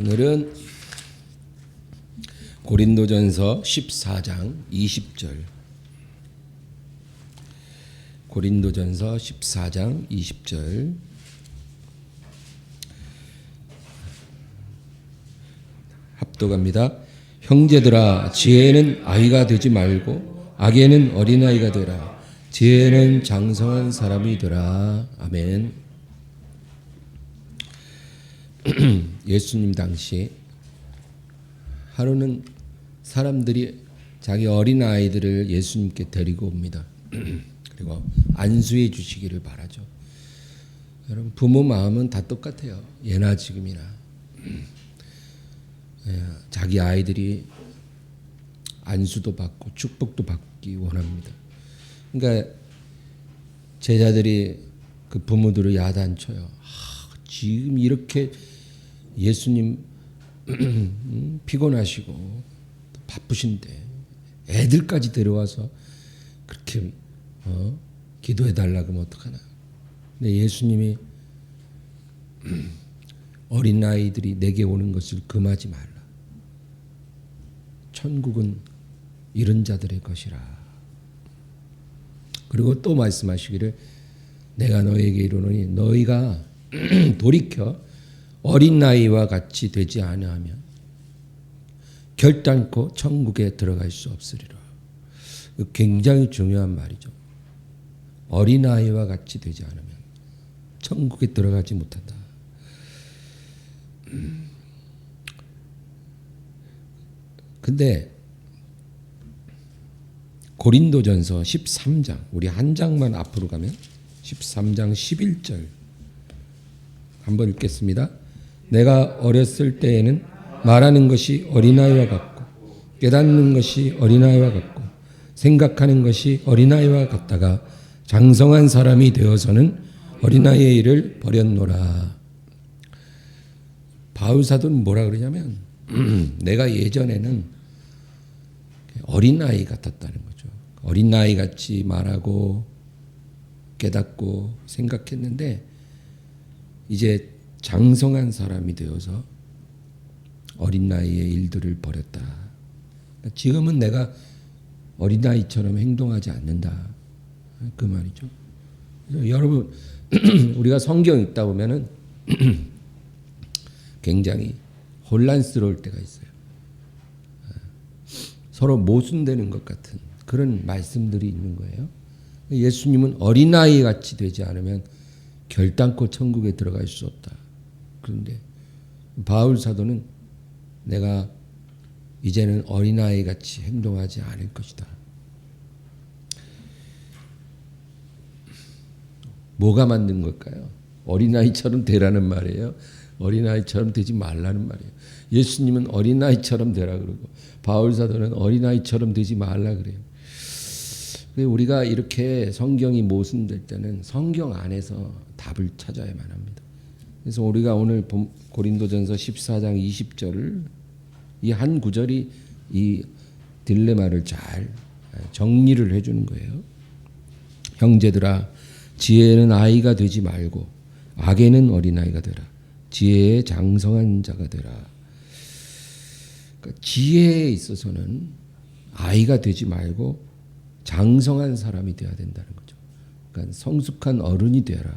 오늘은 고린도전서 14장 20절. 고린도전서 14장 20절. 합독합니다. 형제들아, 지혜는 아이가 되지 말고 악에는 어린아이가 되라. 지혜는 장성한 사람이 되라. 아멘. 예수님 당시 하루는 사람들이 자기 어린아이들을 예수님께 데리고 옵니다. 그리고 안수해 주시기를 바라죠. 여러분, 부모 마음은 다 똑같아요. 예나 지금이나. 자기 아이들이 안수도 받고 축복도 받기 원합니다. 그러니까 제자들이 그 부모들을 야단쳐요. 지금 이렇게 예수님 피곤하시고 바쁘신데 애들까지 데려와서 그렇게 기도해달라 그러면 어떡하나. 근데 예수님이 어린아이들이 내게 오는 것을 금하지 말라. 천국은 이런 자들의 것이라. 그리고 또 말씀하시기를 내가 너에게 이르노니 너희가 돌이켜 어린 나이와 같이 되지 아니하면 결단코 천국에 들어갈 수 없으리라. 굉장히 중요한 말이죠. 어린 아이와 같이 되지 않으면 천국에 들어가지 못한다. 근데 고린도전서 13장, 우리 한 장만 앞으로 가면 13장 11절 한번 읽겠습니다. 내가 어렸을 때에는 말하는 것이 어린아이와 같고 깨닫는 것이 어린아이와 같고 생각하는 것이 어린아이와 같다가 장성한 사람이 되어서는 어린아이의 일을 버렸노라. 바울 사도는 뭐라 그러냐면 내가 예전에는 어린아이 같았다는 거죠. 어린아이 같이 말하고 깨닫고 생각했는데 이제 장성한 사람이 되어서 어린 나이의 일들을 버렸다. 지금은 내가 어린 나이처럼 행동하지 않는다. 그 말이죠. 그래서 여러분 우리가 성경 읽다 보면은 굉장히 혼란스러울 때가 있어요. 서로 모순되는 것 같은 그런 말씀들이 있는 거예요. 예수님은 어린아이 같이 되지 않으면 결단코 천국에 들어갈 수 없다. 그런데 바울 사도는 내가 이제는 어린아이 같이 행동하지 않을 것이다. 뭐가 만든 걸까요? 어린아이처럼 되라는 말이에요. 어린아이처럼 되지 말라는 말이에요. 예수님은 어린아이처럼 되라 그러고 바울 사도는 어린아이처럼 되지 말라 그래요. 우리가 이렇게 성경이 모순될 때는 성경 안에서 답을 찾아야만 합니다. 그래서 우리가 오늘 고린도전서 14장 20절을 이 한 구절이 이 딜레마를 잘 정리를 해주는 거예요. 형제들아, 지혜는 아이가 되지 말고 악에는 어린아이가 되라. 지혜에 장성한 자가 되라. 그러니까 지혜에 있어서는 아이가 되지 말고 장성한 사람이 되어야 된다는 거죠. 그러니까 성숙한 어른이 되라.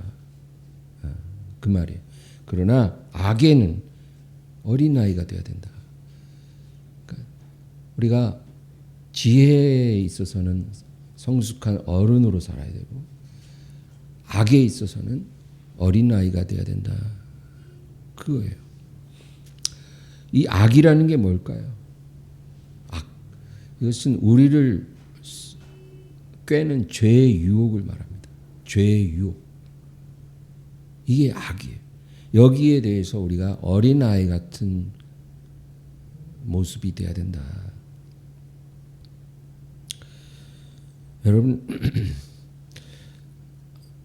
그 말이에요. 그러나 악에는 어린아이가 되어야 된다. 그러니까 우리가 지혜에 있어서는 성숙한 어른으로 살아야 되고 악에 있어서는 어린아이가 되어야 된다. 그거예요. 이 악이라는 게 뭘까요? 악. 이것은 우리를 꾀는 죄의 유혹을 말합니다. 죄의 유혹. 이게 악이에요. 여기에 대해서 우리가 어린아이 같은 모습이 돼야 된다. 여러분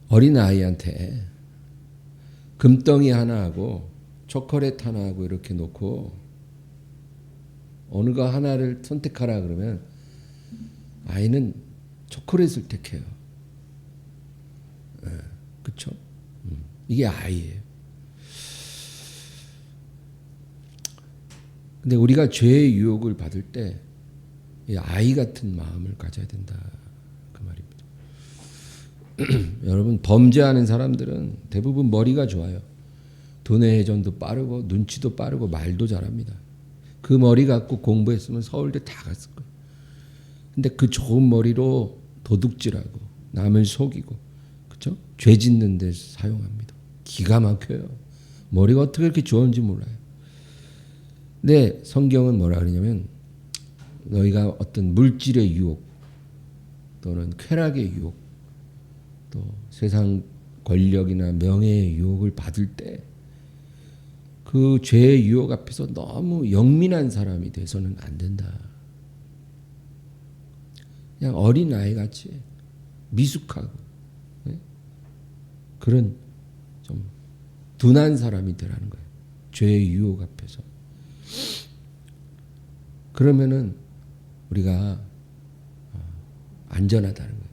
어린아이한테 금덩이 하나하고 초콜릿 하나하고 이렇게 놓고 어느 거 하나를 선택하라 그러면 아이는 초콜릿을 택해요. 그렇죠? 이게 아이예요. 근데 우리가 죄의 유혹을 받을 때 아이 같은 마음을 가져야 된다 그 말입니다. 여러분 범죄하는 사람들은 대부분 머리가 좋아요. 두뇌 회전도 빠르고 눈치도 빠르고 말도 잘합니다. 그 머리 갖고 공부했으면 서울대 다 갔을 거예요. 근데 그 좋은 머리로 도둑질하고 남을 속이고 그렇죠? 죄 짓는 데 사용합니다. 기가 막혀요. 머리가 어떻게 이렇게 좋은지 몰라요. 근데 성경은 뭐라 그러냐면 너희가 어떤 물질의 유혹 또는 쾌락의 유혹 또 세상 권력이나 명예의 유혹을 받을 때 그 죄의 유혹 앞에서 너무 영민한 사람이 돼서는 안 된다. 그냥 어린아이 같이 미숙하고 그런 좀 둔한 사람이 되라는 거예요. 죄의 유혹 앞에서. 그러면은 우리가 안전하다는 거예요.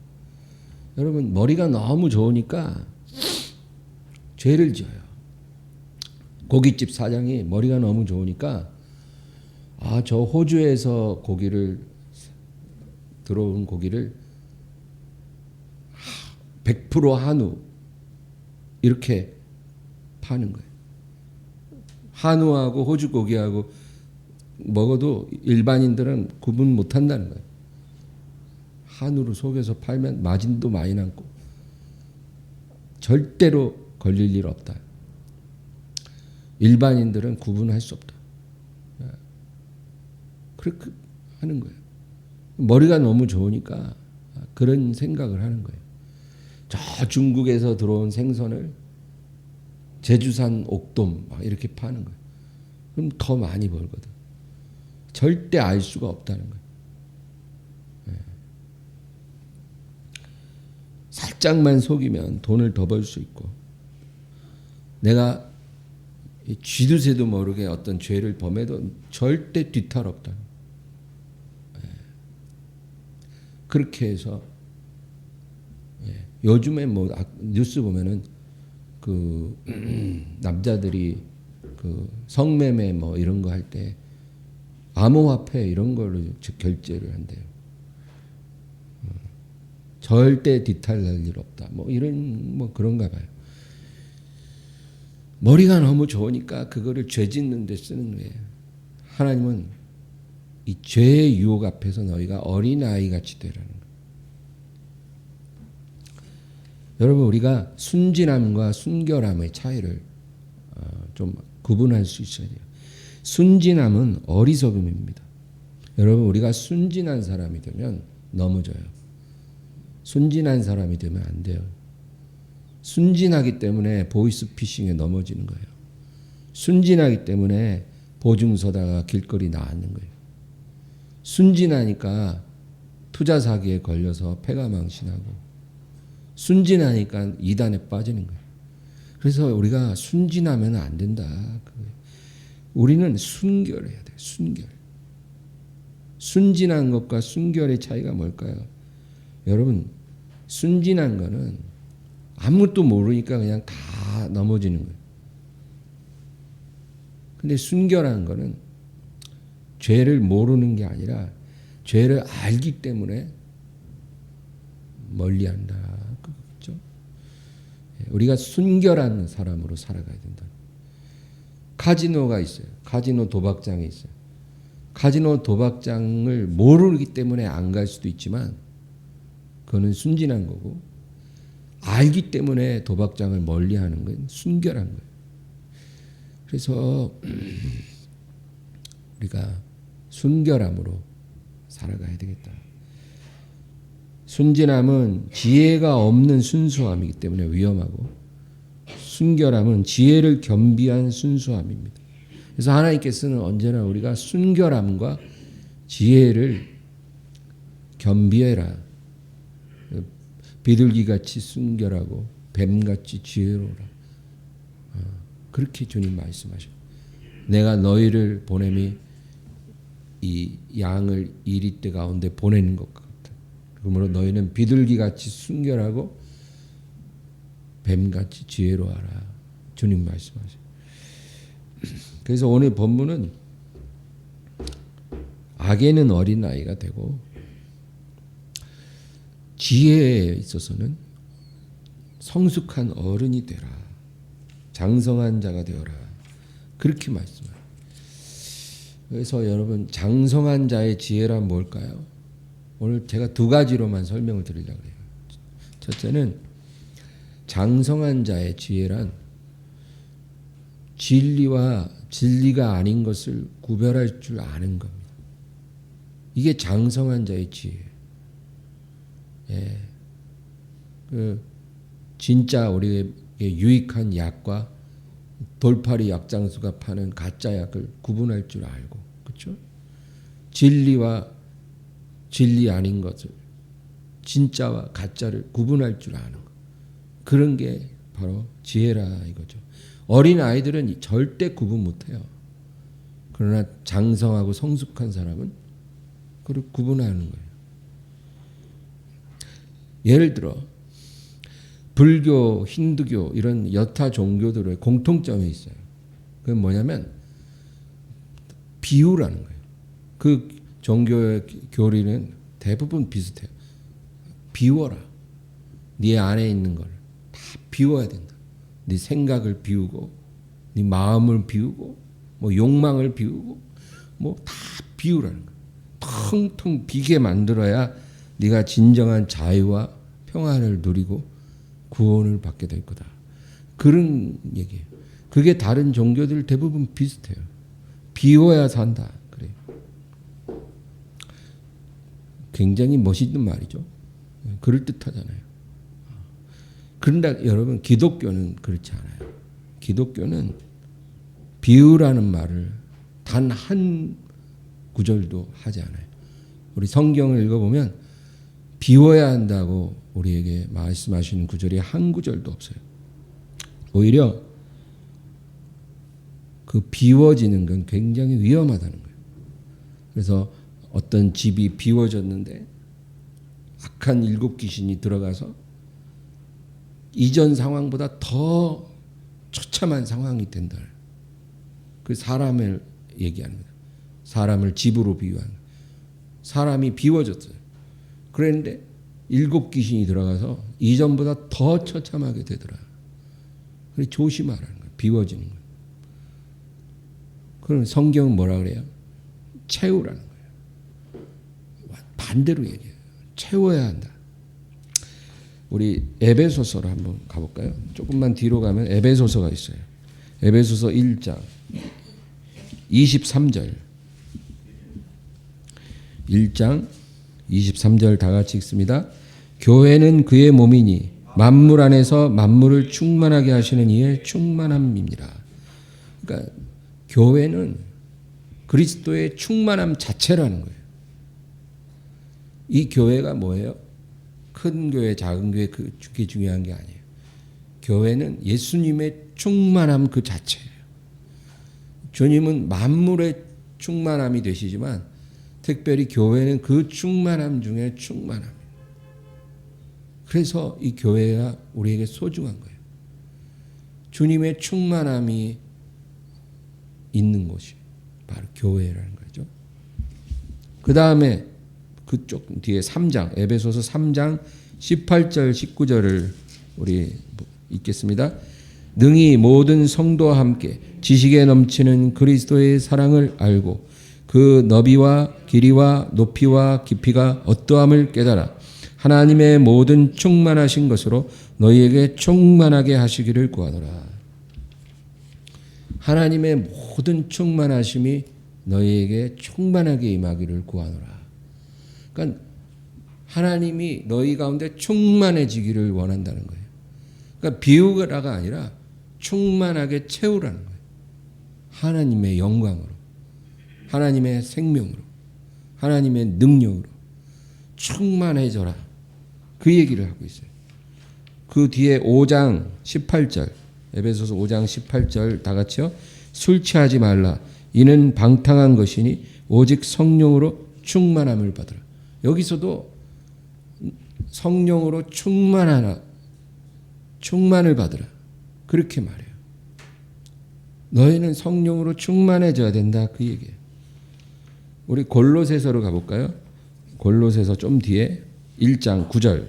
여러분 머리가 너무 좋으니까 죄를 지어요. 고깃집 사장이 머리가 너무 좋으니까 저 호주에서 들어온 고기를 100% 한우 이렇게 파는 거예요. 한우하고 호주 고기하고 먹어도 일반인들은 구분 못 한다는 거예요. 한우로 속여서 팔면 마진도 많이 남고 절대로 걸릴 일 없다. 일반인들은 구분할 수 없다. 그렇게 하는 거예요. 머리가 너무 좋으니까 그런 생각을 하는 거예요. 저 중국에서 들어온 생선을 제주산 옥돔 막 이렇게 파는 거예요. 그럼 더 많이 벌거든. 절대 알 수가 없다는 거예요. 살짝만 속이면 돈을 더 벌 수 있고 내가 쥐도 새도 모르게 어떤 죄를 범해도 절대 뒤탈 없다. 그렇게 해서 요즘에 뭐 뉴스 보면은 그 남자들이 그 성매매 뭐 이런 거 할 때 암호화폐 이런 걸로 결제를 한대요. 절대 뒤탈 날 일 없다. 뭐 이런 뭐 그런가 봐요. 머리가 너무 좋으니까 그거를 죄 짓는 데 쓰는 거예요. 하나님은 이 죄의 유혹 앞에서 너희가 어린아이 같이 되라는 거예요. 여러분 우리가 순진함과 순결함의 차이를 좀 구분할 수 있어야 돼요. 순진함은 어리석음입니다. 여러분 우리가 순진한 사람이 되면 넘어져요. 순진한 사람이 되면 안 돼요. 순진하기 때문에 보이스피싱에 넘어지는 거예요. 순진하기 때문에 보증서다가 길거리 나앉는 거예요. 순진하니까 투자 사기에 걸려서 패가망신하고 순진하니까 이단에 빠지는 거예요. 그래서 우리가 순진하면 안 된다. 우리는 순결해야 돼요. 순결. 순진한 것과 순결의 차이가 뭘까요? 여러분 순진한 거는 아무것도 모르니까 그냥 다 넘어지는 거예요. 근데 순결한 거는 죄를 모르는 게 아니라 죄를 알기 때문에 멀리한다. 그렇죠? 우리가 순결한 사람으로 살아가야 된다. 카지노가 있어요. 카지노 도박장이 있어요. 카지노 도박장을 모르기 때문에 안 갈 수도 있지만 그거는 순진한 거고 알기 때문에 도박장을 멀리하는 건 순결한 거예요. 그래서 우리가 순결함으로 살아가야 되겠다. 순진함은 지혜가 없는 순수함이기 때문에 위험하고 순결함은 지혜를 겸비한 순수함입니다. 그래서 하나님께서는 언제나 우리가 순결함과 지혜를 겸비해라. 비둘기같이 순결하고 뱀같이 지혜로우라. 그렇게 주님 말씀하셔. 내가 너희를 보냄이 이 양을 이리떼 가운데 보내는 것 같다. 그러므로 너희는 비둘기같이 순결하고 뱀같이 지혜로워하라. 주님 말씀하셔. 그래서 오늘 본문은 악에는 어린아이가 되고 지혜에 있어서는 성숙한 어른이 되라. 장성한 자가 되어라. 그렇게 말씀해요. 그래서 여러분 장성한 자의 지혜란 뭘까요? 오늘 제가 두 가지로만 설명을 드리려고 해요. 첫째는 장성한 자의 지혜란 진리와 진리가 아닌 것을 구별할 줄 아는 겁니다. 이게 장성한 자의 지혜. 예. 진짜 우리에게 유익한 약과 돌팔이 약장수가 파는 가짜 약을 구분할 줄 알고, 그렇죠? 진리와 진리 아닌 것을, 진짜와 가짜를 구분할 줄 아는 것. 그런 게 바로 지혜라 이거죠. 어린 아이들은 절대 구분 못해요. 그러나 장성하고 성숙한 사람은 그걸 구분하는 거예요. 예를 들어 불교, 힌두교 이런 여타 종교들의 공통점이 있어요. 그건 뭐냐면 비유라는 거예요. 그 종교의 교리는 대부분 비슷해요. 비워라. 네 안에 있는 걸 다 비워야 된다. 네 생각을 비우고, 네 마음을 비우고, 뭐 욕망을 비우고, 뭐 다 비우라는 거예요. 텅텅 비게 만들어야 네가 진정한 자유와 평안을 누리고 구원을 받게 될 거다. 그런 얘기예요. 그게 다른 종교들 대부분 비슷해요. 비워야 산다. 그래요. 굉장히 멋있는 말이죠. 그럴듯하잖아요. 그런데 여러분 기독교는 그렇지 않아요. 기독교는 비유라는 말을 단 한 구절도 하지 않아요. 우리 성경을 읽어보면 비워야 한다고 우리에게 말씀하시는 구절이 한 구절도 없어요. 오히려 그 비워지는 건 굉장히 위험하다는 거예요. 그래서 어떤 집이 비워졌는데 악한 일곱 귀신이 들어가서 이전 상황보다 더 처참한 상황이 된다. 그 사람을 얘기합니다. 사람을 집으로 비유하는. 사람이 비워졌어요. 그런데 일곱 귀신이 들어가서 이전보다 더 처참하게 되더라. 그래서 조심하라는 거예요. 비워지는 거예요. 그럼 성경은 뭐라 그래요? 채우라는 거예요. 반대로 얘기해요. 채워야 한다. 우리 에베소서로 한번 가볼까요? 조금만 뒤로 가면 에베소서가 있어요. 에베소서 1장 23절 1장 23절 다 같이 읽습니다. 교회는 그의 몸이니 만물 안에서 만물을 충만하게 하시는 이의 충만함입니다. 그러니까 교회는 그리스도의 충만함 자체라는 거예요. 이 교회가 뭐예요? 큰 교회, 작은 교회 그게 중요한 게 아니에요. 교회는 예수님의 충만함 그 자체예요. 주님은 만물의 충만함이 되시지만 특별히 교회는 그 충만함 중에 충만함이에요. 그래서 이 교회가 우리에게 소중한 거예요. 주님의 충만함이 있는 곳이 바로 교회라는 거죠. 그 다음에 그쪽 뒤에 3장, 에베소서 3장 18절 19절을 우리 읽겠습니다. 능히 모든 성도와 함께 지식에 넘치는 그리스도의 사랑을 알고 그 너비와 길이와 높이와 깊이가 어떠함을 깨달아 하나님의 모든 충만하신 것으로 너희에게 충만하게 하시기를 구하노라. 하나님의 모든 충만하심이 너희에게 충만하게 임하기를 구하노라. 그러니까 하나님이 너희 가운데 충만해지기를 원한다는 거예요. 그러니까 비우라가 아니라 충만하게 채우라는 거예요. 하나님의 영광으로, 하나님의 생명으로, 하나님의 능력으로 충만해져라. 그 얘기를 하고 있어요. 그 뒤에 5장 18절, 에베소서 5장 18절 다 같이요. 술 취하지 말라. 이는 방탕한 것이니 오직 성령으로 충만함을 받으라. 여기서도 성령으로 충만을 받으라. 그렇게 말해요. 너희는 성령으로 충만해져야 된다. 그 얘기예요. 우리 골로새서로 가볼까요? 골로새서 좀 뒤에 1장 9절.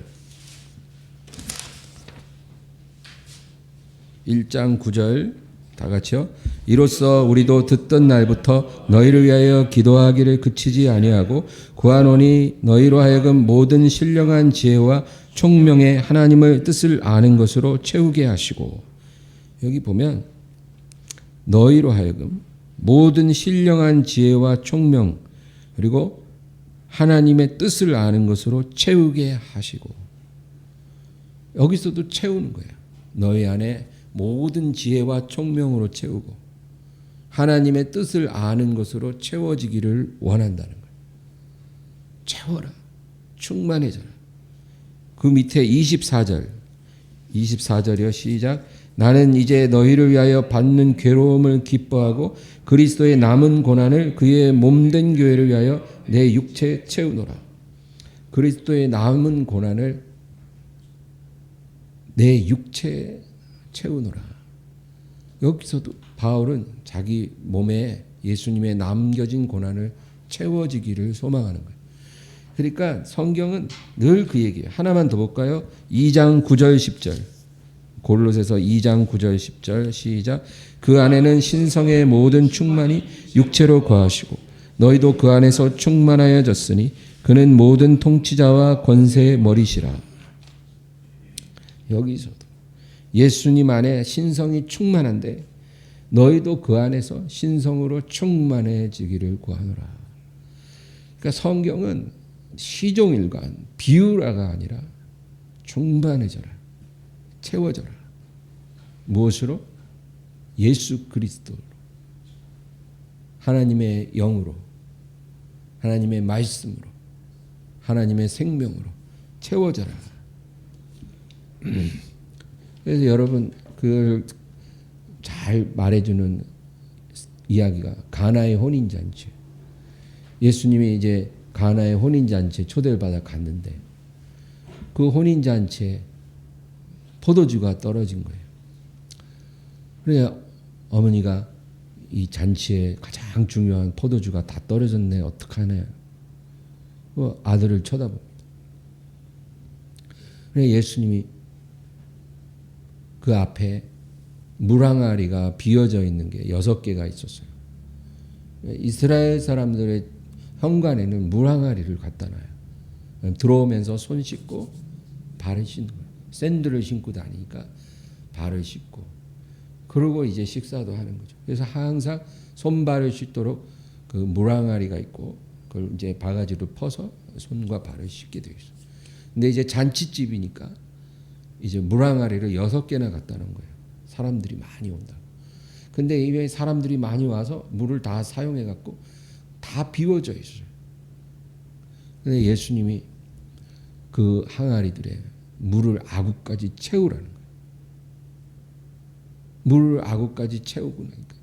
1장 9절 다 같이요. 이로써 우리도 듣던 날부터 너희를 위하여 기도하기를 그치지 아니하고 구하노니 너희로 하여금 모든 신령한 지혜와 총명의 하나님을 뜻을 아는 것으로 채우게 하시고, 여기 보면 너희로 하여금 모든 신령한 지혜와 총명 그리고 하나님의 뜻을 아는 것으로 채우게 하시고, 여기서도 채우는 거예요. 너희 안에 모든 지혜와 총명으로 채우고 하나님의 뜻을 아는 것으로 채워지기를 원한다는 거예요. 채워라. 충만해져라. 그 밑에 24절이요. 시작. 나는 이제 너희를 위하여 받는 괴로움을 기뻐하고 그리스도의 남은 고난을 그의 몸된 교회를 위하여 내 육체에 채우노라. 그리스도의 남은 고난을 내 육체에 채우노라. 여기서도 바울은 자기 몸에 예수님의 남겨진 고난을 채워지기를 소망하는 거예요. 그러니까 성경은 늘 그 얘기예요. 하나만 더 볼까요? 2장 9절 10절. 골로새서 2장 9절 10절 시작. 그 안에는 신성의 모든 충만이 육체로 거하시고 너희도 그 안에서 충만하여졌으니 그는 모든 통치자와 권세의 머리시라. 여기서도 예수님 안에 신성이 충만한데 너희도 그 안에서 신성으로 충만해지기를 구하노라. 그러니까 성경은 시종일관 비유라가 아니라 충만해져라. 채워져라. 무엇으로? 예수 그리스도로. 하나님의 영으로. 하나님의 말씀으로. 하나님의 생명으로 채워져라. 그래서 여러분 그걸 잘 말해주는 이야기가 가나의 혼인잔치. 예수님이 이제 가나의 혼인잔치에 초대를 받아 갔는데 그 혼인잔치에 포도주가 떨어진 거예요. 그래야 어머니가 이 잔치에 가장 중요한 포도주가 다 떨어졌네. 어떡하냐. 아들을 쳐다봅니다. 그래 예수님이 그 앞에 물항아리가 비어져 있는 게 6개가 있었어요. 이스라엘 사람들의 현관에는 물항아리를 갖다 놔요. 들어오면서 손 씻고 발을 씻는 거예요. 샌들을 신고 다니니까 발을 씻고 그러고 이제 식사도 하는 거죠. 그래서 항상 손발을 씻도록 그 물항아리가 있고 그걸 이제 바가지로 퍼서 손과 발을 씻게 되어 있어요. 근데 이제 잔치집이니까 이제 물항아리를 6개나 갖다 놓은 거예요. 사람들이 많이 온다고. 근데 이게 사람들이 많이 와서 물을 다 사용해 갖고 다 비워져 있어요. 근데 예수님이 그 항아리들에 물을 아구까지 채우라는 거예요. 물을 아구까지 채우고 나니까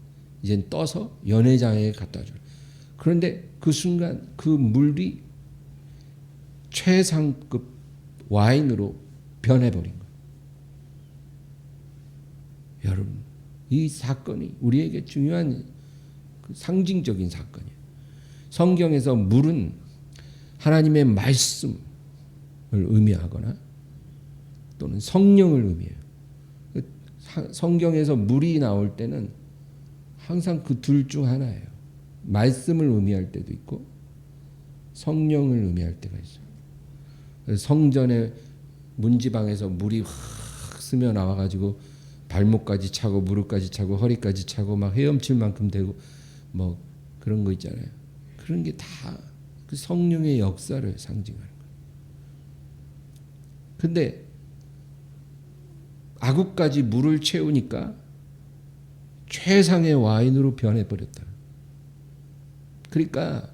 이젠 떠서 연회장에 갖다 줘요. 그런데 그 순간 그 물이 최상급 와인으로 변해버린 거예요. 여러분, 이 사건이 우리에게 중요한 그 상징적인 사건이에요. 성경에서 물은 하나님의 말씀을 의미하거나 또는 성령을 의미해요. 성경에서 물이 나올 때는 항상 그 둘 중 하나예요. 말씀을 의미할 때도 있고 성령을 의미할 때가 있어요. 성전의 문지방에서 물이 확 스며 나와가지고 발목까지 차고 무릎까지 차고 허리까지 차고 막 헤엄칠 만큼 되고 뭐 그런 거 있잖아요. 그런 게 다 그 성령의 역사를 상징하는 거예요. 근데 아구까지 물을 채우니까 최상의 와인으로 변해버렸다. 그러니까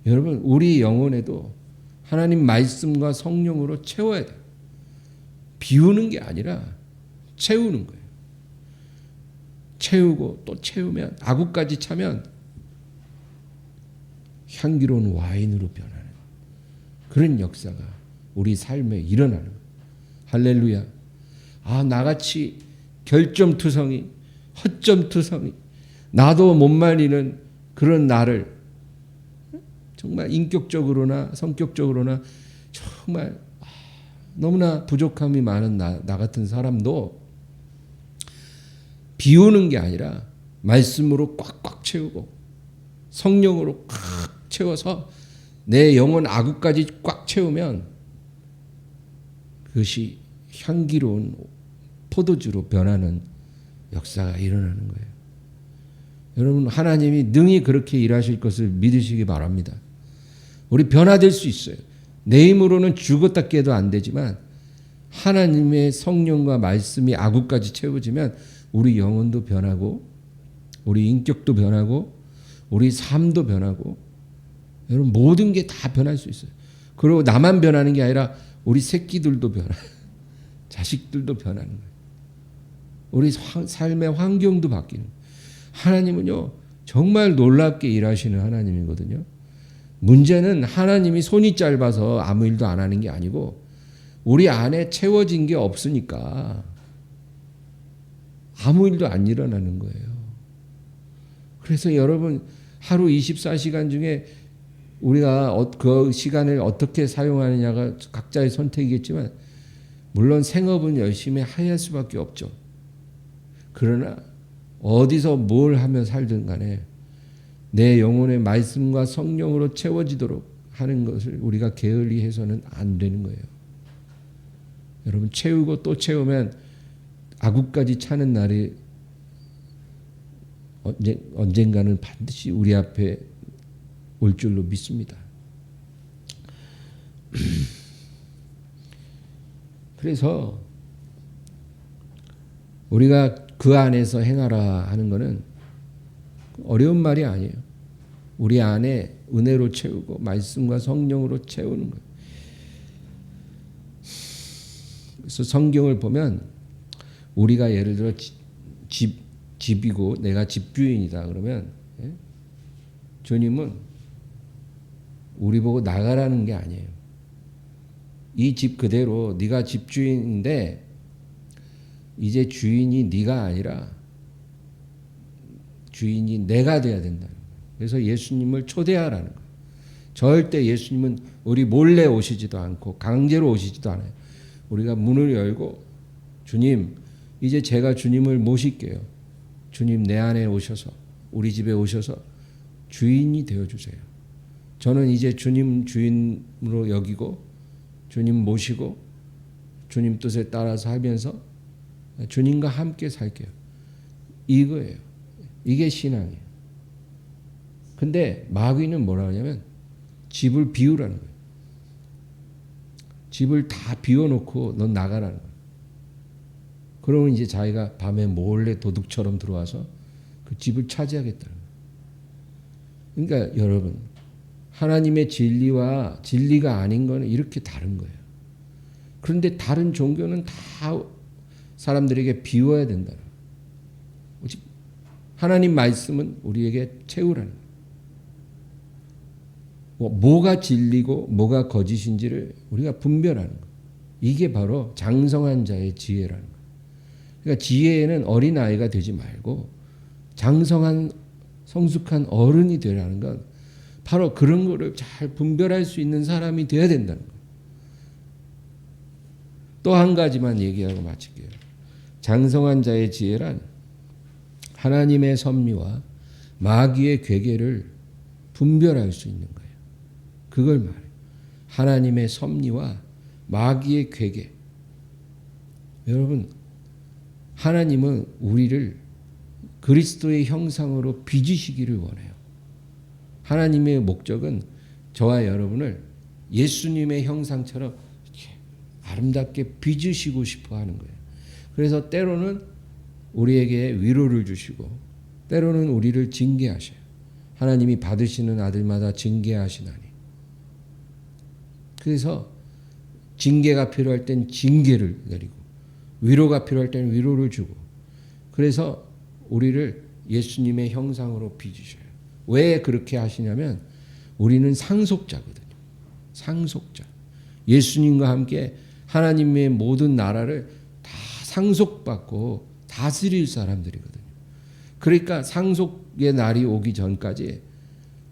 여러분 우리 영혼에도 하나님 말씀과 성령으로 채워야 돼요. 비우는 게 아니라 채우는 거예요. 채우고 또 채우면 아구까지 차면 향기로운 와인으로 변하는 그런 역사가 우리 삶에 일어나는 거예요. 할렐루야. 아, 나같이 결점투성이 허점투성이 나도 못 말리는 그런 나를 정말 인격적으로나 성격적으로나 정말 너무나 부족함이 많은 나 같은 사람도 비우는 게 아니라 말씀으로 꽉꽉 채우고 성령으로 꽉 채워서 내 영혼 아구까지 꽉 채우면 그것이 향기로운 포도주로 변하는 역사가 일어나는 거예요. 여러분, 하나님이 능히 그렇게 일하실 것을 믿으시기 바랍니다. 우리 변화될 수 있어요. 내 힘으로는 죽었다 깨도 안 되지만 하나님의 성령과 말씀이 아구까지 채워지면 우리 영혼도 변하고 우리 인격도 변하고 우리 삶도 변하고 여러분 모든 게 다 변할 수 있어요. 그리고 나만 변하는 게 아니라 우리 새끼들도 자식들도 변하는 거예요. 우리 삶의 환경도 바뀌는 거예요. 하나님은요 정말 놀랍게 일하시는 하나님이거든요. 문제는 하나님이 손이 짧아서 아무 일도 안 하는 게 아니고 우리 안에 채워진 게 없으니까 아무 일도 안 일어나는 거예요. 그래서 여러분 하루 24시간 중에 우리가 그 시간을 어떻게 사용하느냐가 각자의 선택이겠지만 물론 생업은 열심히 해야 할 수밖에 없죠. 그러나 어디서 뭘 하며 살든 간에 내 영혼의 말씀과 성령으로 채워지도록 하는 것을 우리가 게을리 해서는 안 되는 거예요. 여러분 채우고 또 채우면 아구까지 차는 날이 언젠가는 반드시 우리 앞에 올 줄로 믿습니다. 그래서 우리가 그 안에서 행하라 하는 것은 어려운 말이 아니에요. 우리 안에 은혜로 채우고 말씀과 성령으로 채우는 거예요. 그래서 성경을 보면 우리가 예를 들어 집이고 내가 집주인이다 그러면 주님은 우리 보고 나가라는 게 아니에요. 이 집 그대로 네가 집주인인데 이제 주인이 네가 아니라 주인이 내가 돼야 된다는 거예요. 그래서 예수님을 초대하라는 거예요. 절대 예수님은 우리 몰래 오시지도 않고 강제로 오시지도 않아요. 우리가 문을 열고 주님 이제 제가 주님을 모실게요. 주님 내 안에 오셔서 우리 집에 오셔서 주인이 되어주세요. 저는 이제 주님 주인으로 여기고 주님 모시고 주님 뜻에 따라 살면서 주님과 함께 살게요. 이거예요. 이게 신앙이에요. 근데 마귀는 뭐라 하냐면 집을 비우라는 거예요. 집을 다 비워놓고 넌 나가라는 거예요. 그러면 이제 자기가 밤에 몰래 도둑처럼 들어와서 그 집을 차지하겠다는 거예요. 그러니까 여러분 하나님의 진리와 진리가 아닌 거는 이렇게 다른 거예요. 그런데 다른 종교는 다 사람들에게 비워야 된다는 거예요. 하나님 말씀은 우리에게 채우라는 거예요. 뭐가 진리고 뭐가 거짓인지를 우리가 분별하는 거예요. 이게 바로 장성한 자의 지혜라는 거예요. 그러니까 지혜에는 어린아이가 되지 말고 장성한 성숙한 어른이 되라는 건 바로 그런 거를 잘 분별할 수 있는 사람이 되어야 된다는 거예요. 또 한 가지만 얘기하고 마칠게요. 장성한 자의 지혜란 하나님의 섭리와 마귀의 괴계를 분별할 수 있는 거예요. 그걸 말해요. 하나님의 섭리와 마귀의 괴계. 여러분 하나님은 우리를 그리스도의 형상으로 빚으시기를 원해요. 하나님의 목적은 저와 여러분을 예수님의 형상처럼 아름답게 빚으시고 싶어 하는 거예요. 그래서 때로는 우리에게 위로를 주시고 때로는 우리를 징계하셔요. 하나님이 받으시는 아들마다 징계하시나니. 그래서 징계가 필요할 땐 징계를 내리고 위로가 필요할 때는 위로를 주고 그래서 우리를 예수님의 형상으로 빚으셔요. 왜 그렇게 하시냐면 우리는 상속자거든요. 상속자. 예수님과 함께 하나님의 모든 나라를 다 상속받고 다스릴 사람들이거든요. 그러니까 상속의 날이 오기 전까지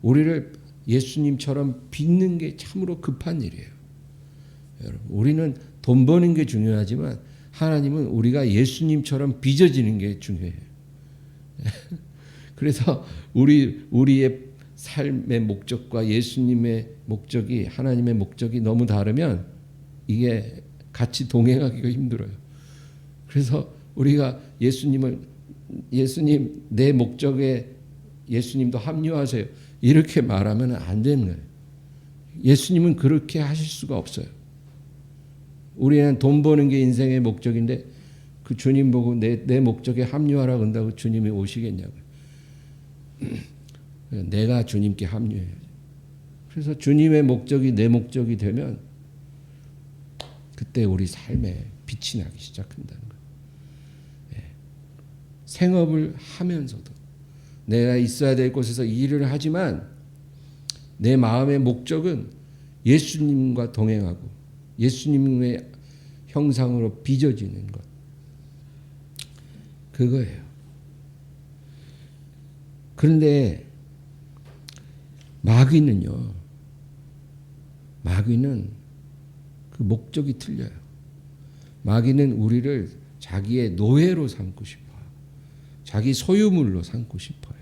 우리를 예수님처럼 빚는 게 참으로 급한 일이에요. 여러분, 우리는 돈 버는 게 중요하지만 하나님은 우리가 예수님처럼 빚어지는 게 중요해요. 그래서 우리의 삶의 목적과 예수님의 목적이, 하나님의 목적이 너무 다르면 이게 같이 동행하기가 힘들어요. 그래서 우리가 예수님 내 목적에 예수님도 합류하세요, 이렇게 말하면 안 되는 거예요. 예수님은 그렇게 하실 수가 없어요. 우리는 돈 버는 게 인생의 목적인데 그 주님 보고 내 목적에 합류하라고 한다고 주님이 오시겠냐고요. 내가 주님께 합류해야죠. 그래서 주님의 목적이 내 목적이 되면 그때 우리 삶에 빛이 나기 시작한다는 거예요. 생업을 하면서도 내가 있어야 될 곳에서 일을 하지만 내 마음의 목적은 예수님과 동행하고 예수님의 형상으로 빚어지는 것, 그거예요. 그런데 마귀는 그 목적이 틀려요. 마귀는 우리를 자기의 노예로 삼고 싶어요. 자기 소유물로 삼고 싶어요.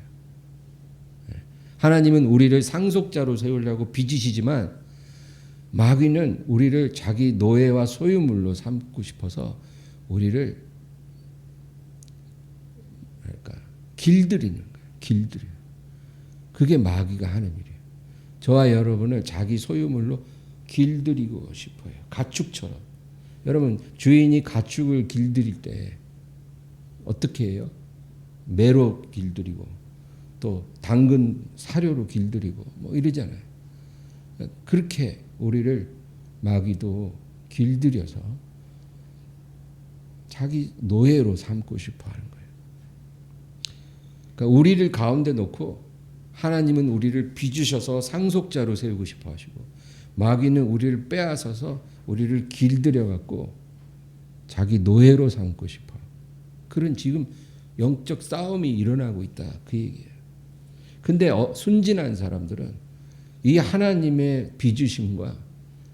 하나님은 우리를 상속자로 세우려고 빚으시지만 마귀는 우리를 자기 노예와 소유물로 삼고 싶어서 우리를 길들이는 거예요. 길들여요. 그게 마귀가 하는 일이에요. 저와 여러분을 자기 소유물로 길들이고 싶어요. 가축처럼. 여러분, 주인이 가축을 길들일 때 어떻게 해요? 매로 길들이고 또 당근 사료로 길들이고 뭐 이러잖아요. 그렇게 우리를 마귀도 길들여서 자기 노예로 삼고 싶어 하는 거예요. 그러니까 우리를 가운데 놓고 하나님은 우리를 빚으셔서 상속자로 세우고 싶어 하시고 마귀는 우리를 빼앗아서 우리를 길들여 갖고 자기 노예로 삼고 싶어. 그런 지금 영적 싸움이 일어나고 있다, 그 얘기예요. 근데 순진한 사람들은 이 하나님의 빚으심과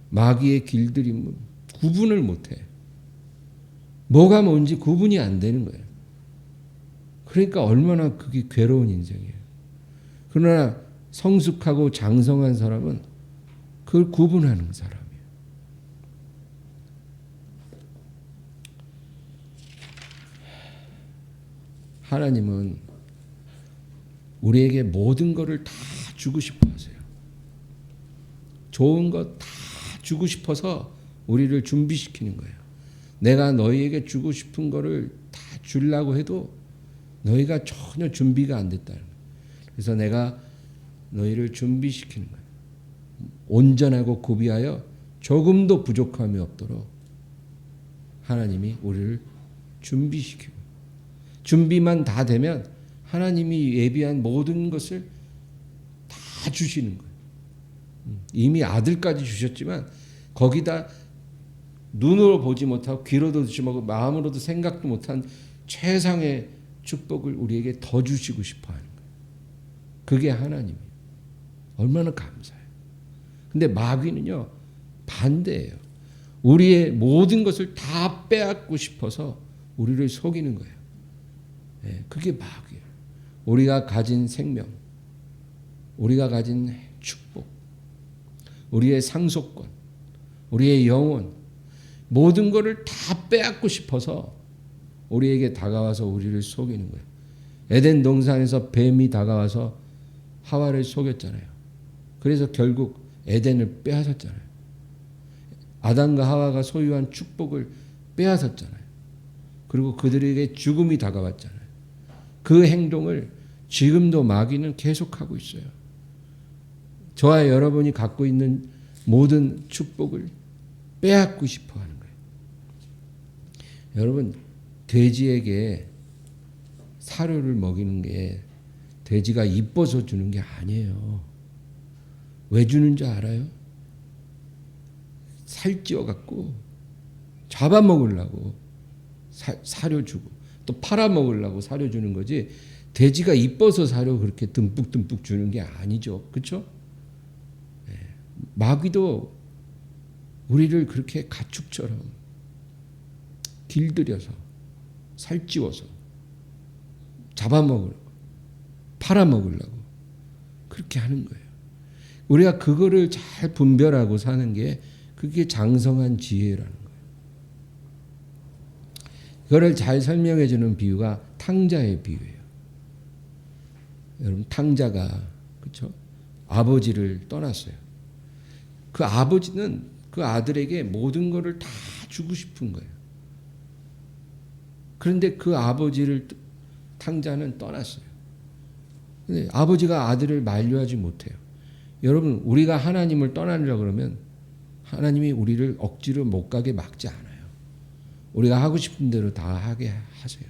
마귀의 길들임을 구분을 못해. 뭐가 뭔지 구분이 안 되는 거예요. 그러니까 얼마나 그게 괴로운 인생이에요. 그러나 성숙하고 장성한 사람은 그걸 구분하는 사람이에요. 하나님은 우리에게 모든 것을 다 주고 싶어 하세요. 좋은 것 다 주고 싶어서 우리를 준비시키는 거예요. 내가 너희에게 주고 싶은 거를 다 주려고 해도 너희가 전혀 준비가 안 됐다는 거예요. 그래서 내가 너희를 준비시키는 거예요. 온전하고 구비하여 조금도 부족함이 없도록 하나님이 우리를 준비시키고, 준비만 다 되면 하나님이 예비한 모든 것을 다 주시는 거예요. 이미 아들까지 주셨지만 거기다 눈으로 보지 못하고 귀로도 듣지 못하고 마음으로도 생각도 못한 최상의 축복을 우리에게 더 주시고 싶어 하는 거예요. 그게 하나님이에요. 얼마나 감사해요. 근데 마귀는요, 반대예요. 우리의 모든 것을 다 빼앗고 싶어서 우리를 속이는 거예요. 그게 마귀예요. 우리가 가진 생명, 우리가 가진 축복, 우리의 상속권, 우리의 영혼, 모든 것을 다 빼앗고 싶어서 우리에게 다가와서 우리를 속이는 거예요. 에덴 동산에서 뱀이 다가와서 하와를 속였잖아요. 그래서 결국 에덴을 빼앗았잖아요. 아담과 하와가 소유한 축복을 빼앗았잖아요. 그리고 그들에게 죽음이 다가왔잖아요. 그 행동을 지금도 마귀는 계속하고 있어요. 저와 여러분이 갖고 있는 모든 축복을 빼앗고 싶어 하는 거예요. 여러분, 돼지에게 사료를 먹이는 게 돼지가 이뻐서 주는 게 아니에요. 왜 주는 줄 알아요? 살찌워 갖고 잡아먹으려고 사료 주고 또 팔아먹으려고 사료 주는 거지, 돼지가 이뻐서 사료 그렇게 듬뿍듬뿍 주는 게 아니죠. 그렇죠? 마귀도 우리를 그렇게 가축처럼 길들여서 살찌워서 잡아먹으려고 팔아먹으려고 그렇게 하는 거예요. 우리가 그거를 잘 분별하고 사는 게 그게 장성한 지혜라는 거예요. 그거를 잘 설명해 주는 비유가 탕자의 비유예요. 여러분 탕자가 그렇죠? 아버지를 떠났어요. 그 아버지는 그 아들에게 모든 것을 다 주고 싶은 거예요. 그런데 그 아버지를 탕자는 떠났어요. 근데 아버지가 아들을 만류하지 못해요. 여러분 우리가 하나님을 떠나려고 그러면 하나님이 우리를 억지로 못 가게 막지 않아요. 우리가 하고 싶은 대로 다 하게 하세요.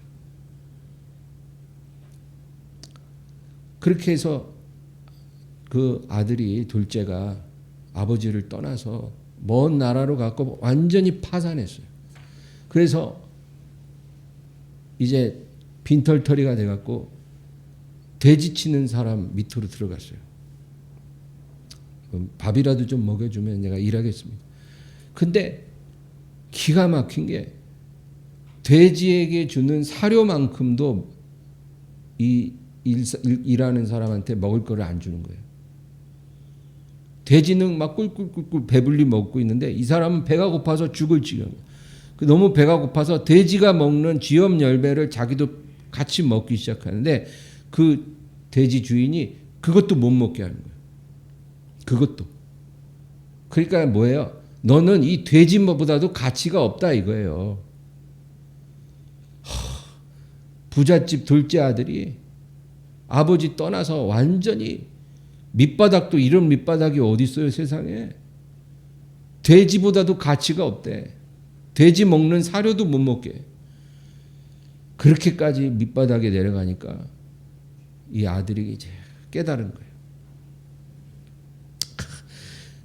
그렇게 해서 그 아들이 둘째가 아버지를 떠나서 먼 나라로 갔고 완전히 파산했어요. 그래서 이제 빈털터리가 돼갖고 돼지 치는 사람 밑으로 들어갔어요. 밥이라도 좀 먹여주면 내가 일하겠습니다. 근데 기가 막힌 게 돼지에게 주는 사료만큼도 이 일하는 사람한테 먹을 거를 안 주는 거예요. 돼지는 막 꿀꿀꿀꿀 배불리 먹고 있는데 이 사람은 배가 고파서 죽을 지경이에요. 너무 배가 고파서 돼지가 먹는 쥐염 열매를 자기도 같이 먹기 시작하는데 그 돼지 주인이 그것도 못 먹게 하는 거예요. 그것도. 그러니까 뭐예요? 너는 이 돼지보다도 가치가 없다 이거예요. 부잣집 둘째 아들이 아버지 떠나서 완전히 밑바닥도 이런 밑바닥이 어디 있어요 세상에. 돼지보다도 가치가 없대. 돼지 먹는 사료도 못 먹게. 그렇게까지 밑바닥에 내려가니까 이 아들이 이제 깨달은 거예요.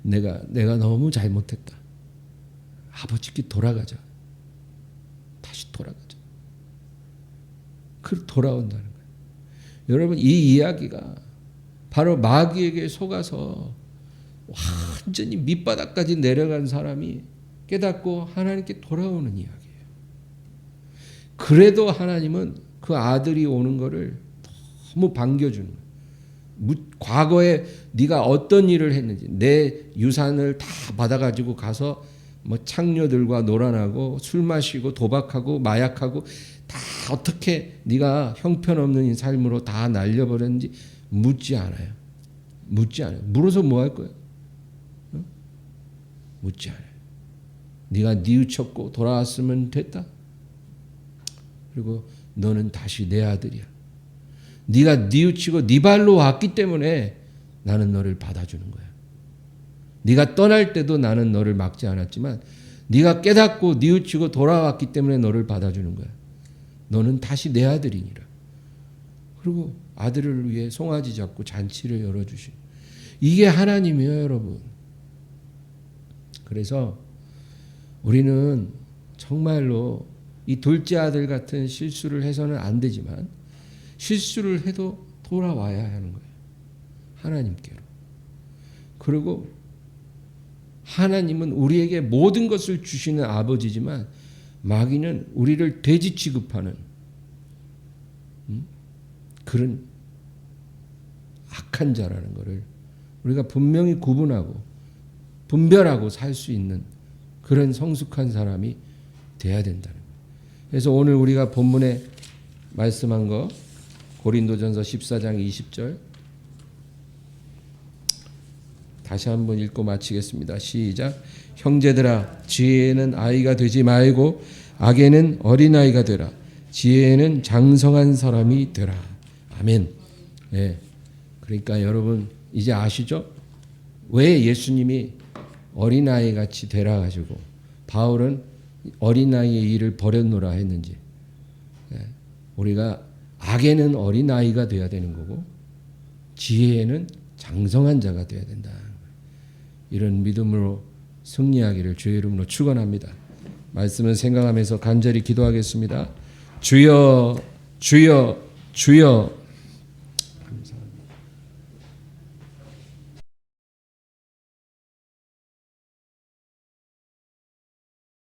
내가 너무 잘못했다. 아버지께 돌아가자. 다시 돌아가자. 그 돌아온다는 거예요. 여러분 이 이야기가 바로 마귀에게 속아서 완전히 밑바닥까지 내려간 사람이 깨닫고 하나님께 돌아오는 이야기예요. 그래도 하나님은 그 아들이 오는 거를 너무 반겨주는 거예요. 과거에 네가 어떤 일을 했는지 내 유산을 다 받아가지고 가서 뭐 창녀들과 놀아나고 술 마시고 도박하고 마약하고 다 어떻게 네가 형편없는 삶으로 다 날려버렸는지 묻지 않아요. 묻지 않아요. 물어서 뭐 할 거예요? 어? 묻지 않아요. 네가 뉘우쳤고 돌아왔으면 됐다. 그리고 너는 다시 내 아들이야. 네가 뉘우치고 네 발로 왔기 때문에 나는 너를 받아주는 거야. 네가 떠날 때도 나는 너를 막지 않았지만 네가 깨닫고 뉘우치고 돌아왔기 때문에 너를 받아주는 거야. 너는 다시 내 아들이니라. 그리고 아들을 위해 송아지 잡고 잔치를 열어주신 이게 하나님이에요 여러분. 그래서 우리는 정말로 이 둘째 아들 같은 실수를 해서는 안 되지만 실수를 해도 돌아와야 하는 거예요. 하나님께로. 그리고 하나님은 우리에게 모든 것을 주시는 아버지지만 마귀는 우리를 돼지 취급하는 그런 악한 자라는 것을 우리가 분명히 구분하고 분별하고 살 수 있는 그런 성숙한 사람이 돼야 된다는 거예요. 그래서 오늘 우리가 본문에 말씀한 거 고린도전서 14장 20절 다시 한번 읽고 마치겠습니다. 시작. 형제들아 지혜에는 아이가 되지 말고 악에는 어린아이가 되라. 지혜에는 장성한 사람이 되라. 아멘. 예. 그러니까 여러분 이제 아시죠? 왜 예수님이 어린아이 같이 되라 가지고 바울은 어린아이의 일을 버렸노라 했는지. 예. 우리가 악에는 어린아이가 돼야 되는 거고 지혜에는 장성한 자가 돼야 된다. 이런 믿음으로 승리하기를 주의 이름으로 축원합니다. 말씀을 생각하면서 간절히 기도하겠습니다. 주여 주여 주여 감사합니다.